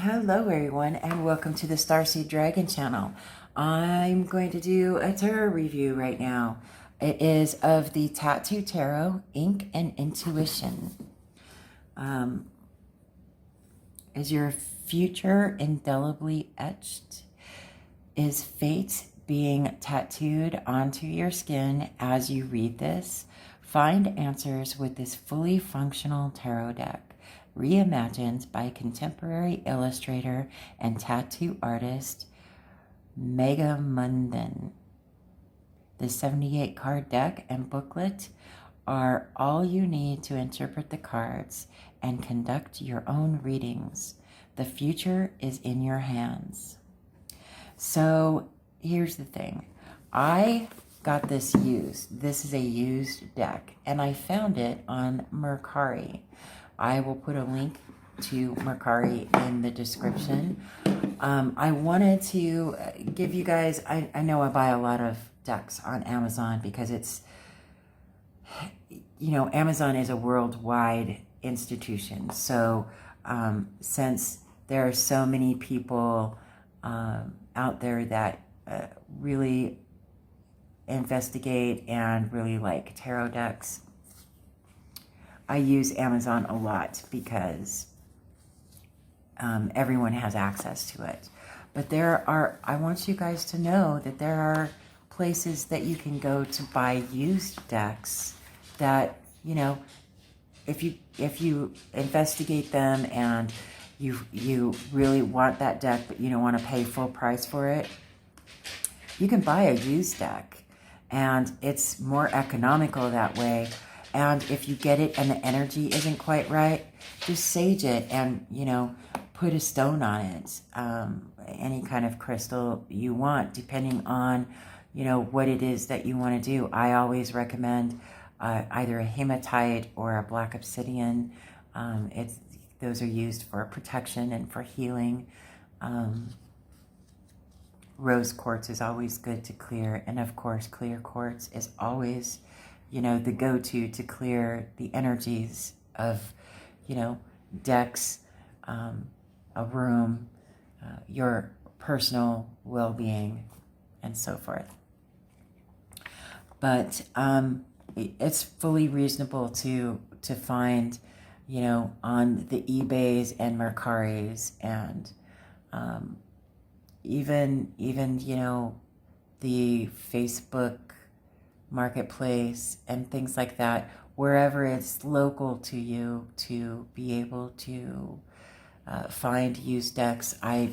Hello everyone and welcome to the Starseed Dragon channel. I'm going to do a tarot review right now. It is of the Tattoo Tarot, Ink and Intuition. Is your future indelibly etched? Is fate being tattooed onto your skin as you read this? Find answers with this fully functional tarot deck, reimagined by contemporary illustrator and tattoo artist Mega Munden. The 78 card deck and booklet are all you need to interpret the cards and conduct your own readings. The future is in your hands. So here's the thing. I got this used. This is a used deck, and I found it on Mercari. I will put a link to Mercari in the description. I wanted to give you guys, I know I buy a lot of decks on Amazon because it's, you know, Amazon is a worldwide institution. So since there are so many people out there that really investigate and really like tarot decks, I use Amazon a lot because everyone has access to it. But I want you guys to know that there are places that you can go to buy used decks that, you know, if you investigate them and you really want that deck but you don't want to pay full price for it, you can buy a used deck and it's more economical that way. And if you get it and the energy isn't quite right, just sage it and, you know, put a stone on it. Any kind of crystal you want, depending on, you know, what it is that you want to do. I always recommend either a hematite or a black obsidian. Those are used for protection and for healing. Rose quartz is always good to clear. And of course, clear quartz is always, you know, the go-to to clear the energies of, you know, decks, a room, your personal well-being, and so forth. But it's fully reasonable to find, you know, on the eBays and Mercaris and even you know, the Facebook marketplace and things like that, wherever it's local to you, to be able to find used decks. I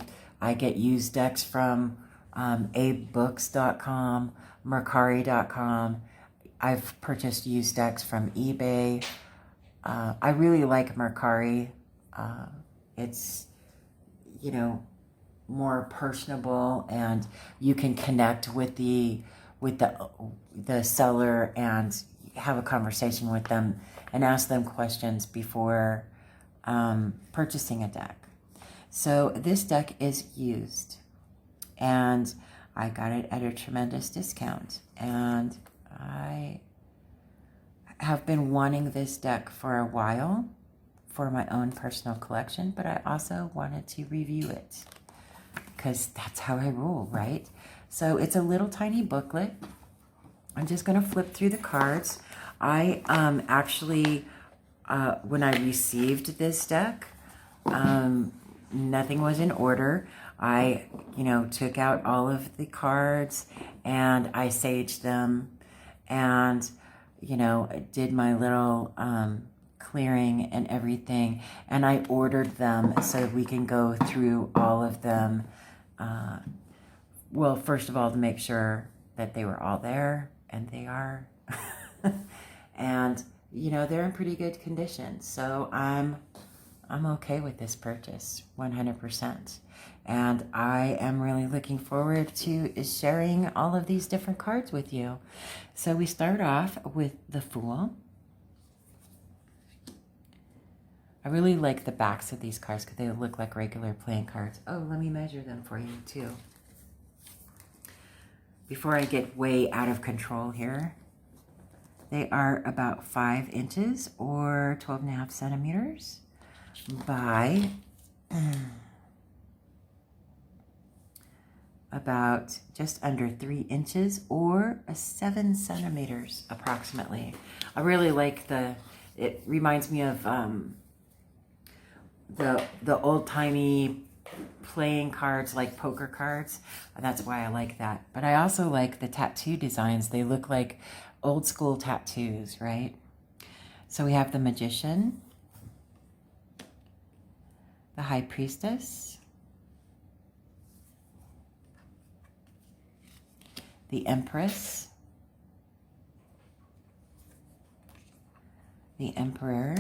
get used decks from abebooks.com, mercari.com. I've purchased used decks from eBay. I really like Mercari. It's, you know, more personable, and you can connect with the seller and have a conversation with them and ask them questions before purchasing a deck. So this deck is used, and I got it at a tremendous discount, and I have been wanting this deck for a while for my own personal collection, but I also wanted to review it because that's how I roll, right? So it's a little tiny booklet. I'm just going to flip through the cards. I actually, when I received this deck, nothing was in order. I, you know, took out all of the cards and I saged them and, you know, did my little clearing and everything. And I ordered them so we can go through all of them. Well, first of all, to make sure that they were all there, and they are. And, you know, they're in pretty good condition. So I'm okay with this purchase, 100%. And I am really looking forward to sharing all of these different cards with you. So we start off with the Fool. I really like the backs of these cards because they look like regular playing cards. Oh, let me measure them for you too. Before I get way out of control here, they are about 5 inches or 12.5 centimeters by about just under 3 inches or 7 centimeters approximately. I really like it reminds me of the old-timey playing cards, like poker cards, and that's why I like that. But I also like the tattoo designs. They look like old school tattoos, right? So we have the Magician, the High Priestess, the Empress, the Emperor,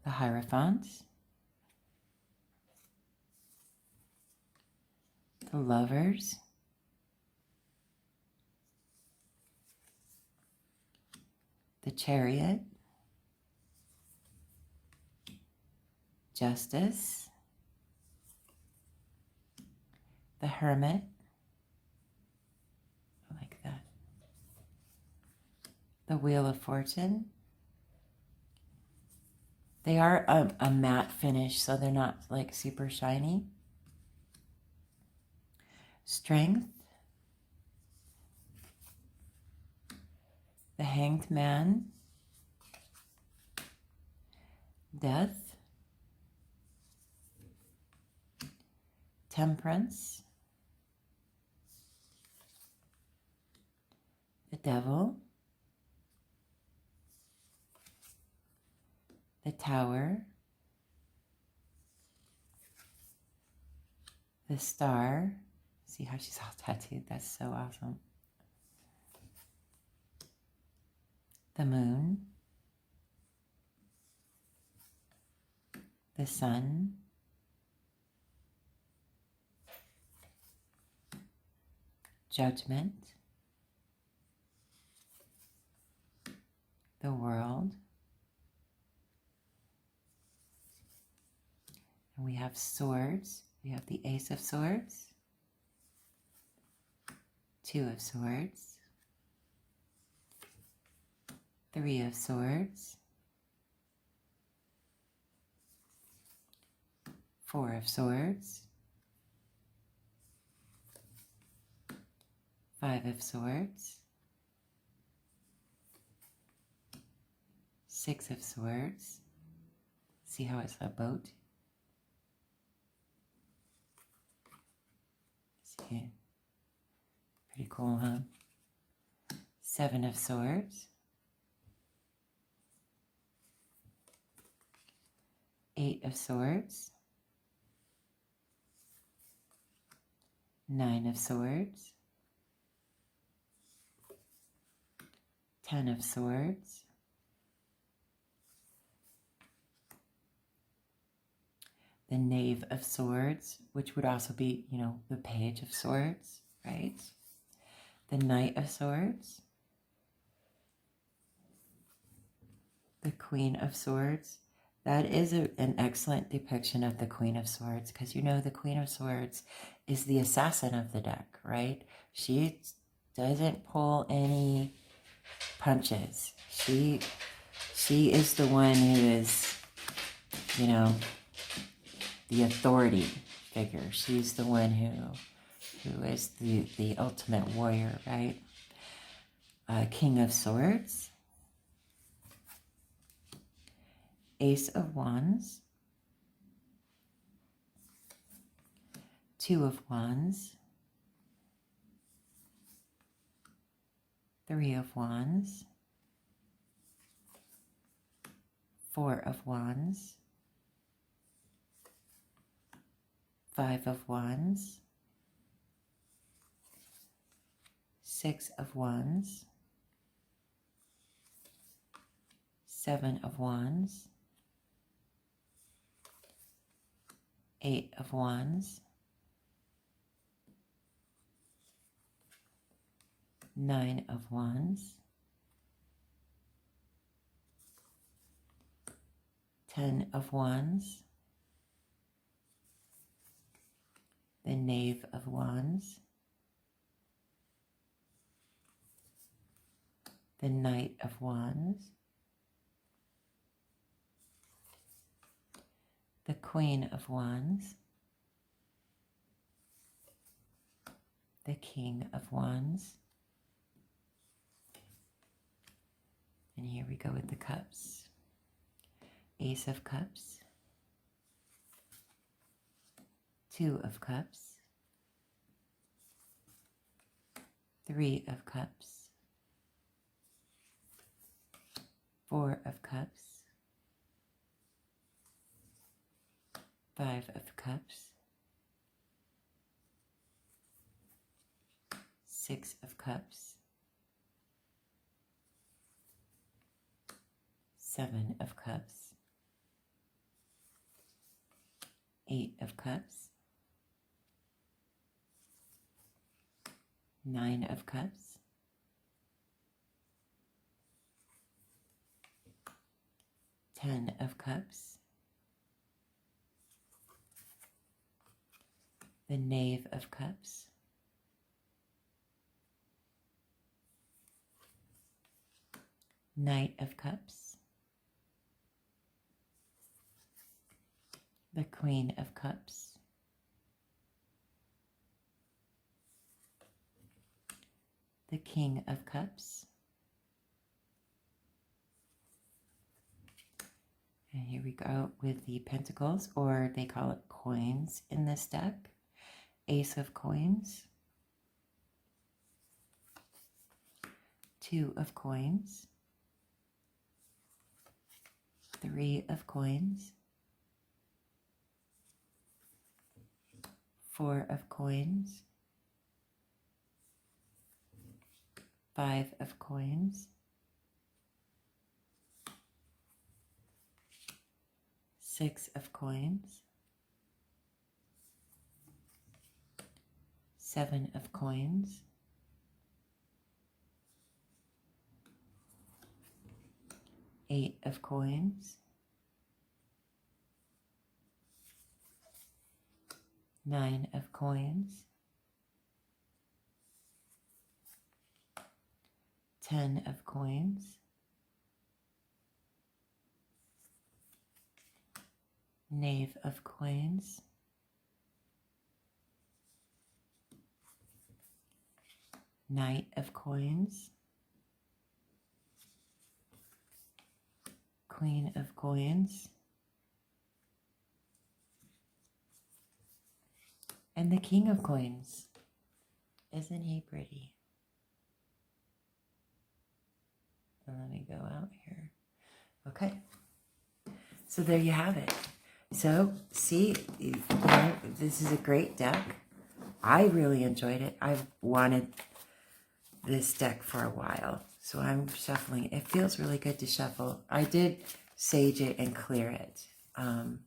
the Hierophant, the Lovers, the Chariot, Justice, the Hermit. I like that. The Wheel of Fortune. They are a matte finish, so they're not like super shiny. Strength. The Hanged Man. Death. Temperance. The Devil. The Tower. The Star. See how she's all tattooed? That's so awesome. The Moon. The Sun. Judgment. The World. And we have swords. We have the Ace of Swords, 2 of Swords, 3 of Swords, 4 of Swords, 5 of Swords, 6 of Swords. See how it's a boat? See? Pretty cool, huh? 7 of Swords, 8 of Swords, 9 of Swords, 10 of Swords, the Knave of Swords, which would also be, you know, the Page of Swords, right? The Knight of Swords, the Queen of Swords. That is an excellent depiction of the Queen of Swords, because you know the Queen of Swords is the assassin of the deck, right? She doesn't pull any punches. She is the one who is, you know, the authority figure. She's the one who is the ultimate warrior, right? King of Swords, Ace of Wands, 2 of Wands, 3 of Wands, 4 of Wands, 5 of Wands, 6 of Wands, 7 of Wands, 8 of Wands, 9 of Wands, 10 of Wands, the Knave of Wands, the Knight of Wands, the Queen of Wands, the King of Wands, and here we go with the Cups, Ace of Cups, Two of Cups, Three of Cups, Four of Cups, Five of Cups, Six of Cups, Seven of Cups, Eight of Cups, Nine of Cups, 10 of Cups, the Knave of Cups, Knight of Cups, the Queen of Cups, the King of Cups, and here we go with the Pentacles, or they call it coins in this deck. Ace of Coins, Two of Coins, Three of Coins, Four of Coins, Five of Coins, Six of Coins, Seven of Coins, Eight of Coins, Nine of Coins, 10 of Coins, Knave of Coins, Knight of Coins, Queen of Coins, and the King of Coins. Isn't he pretty? And let me go out here. Okay. So there you have it. So, see, you know, this is a great deck. I really enjoyed it. I've wanted this deck for a while. So I'm shuffling. It feels really good to shuffle. I did sage it and clear it. And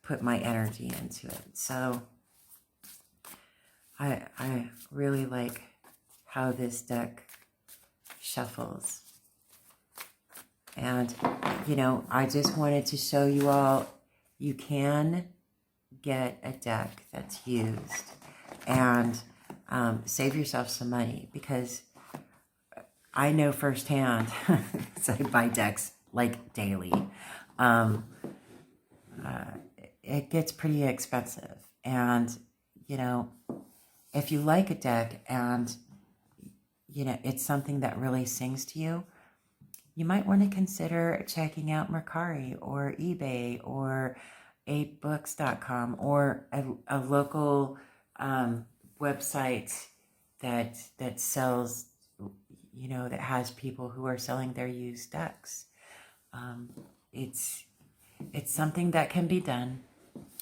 put my energy into it. So I really like how this deck shuffles. And, you know, I just wanted to show you all, you can get a deck that's used and save yourself some money, because I know firsthand, because I buy decks like daily, it gets pretty expensive. And, you know, if you like a deck and, you know, it's something that really sings to you, you might want to consider checking out Mercari or eBay or 8books.com or a local website that sells, you know, that has people who are selling their used decks. It's something that can be done,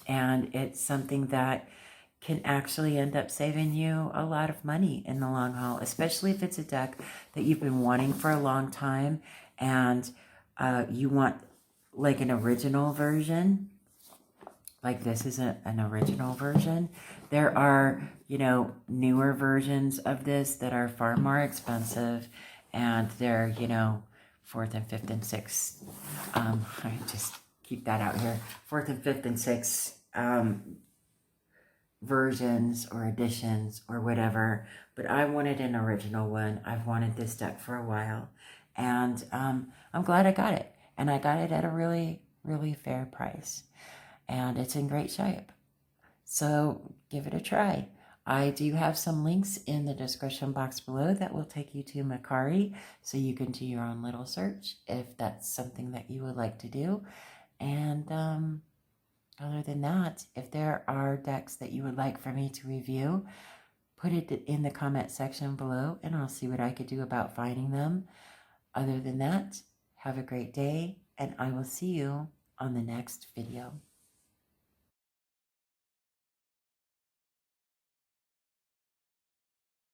and it's something that can actually end up saving you a lot of money in the long haul, especially if it's a deck that you've been wanting for a long time and you want like an original version. Like this is an original version. There are, you know, newer versions of this that are far more expensive, and they're, you know, 4th and 5th and 6th. I just keep that out here. 4th and 5th and 6th versions or editions or whatever. But I wanted an original one. I've wanted this deck for a while, and I'm glad I got it. And I got it at a really really fair price. And it's in great shape. So give it a try. I do have some links in the description box below that will take you to Mercari, so you can do your own little search if that's something that you would like to do. And other than that, if there are decks that you would like for me to review, put it in the comment section below and I'll see what I could do about finding them. Other than that, have a great day and I will see you on the next video.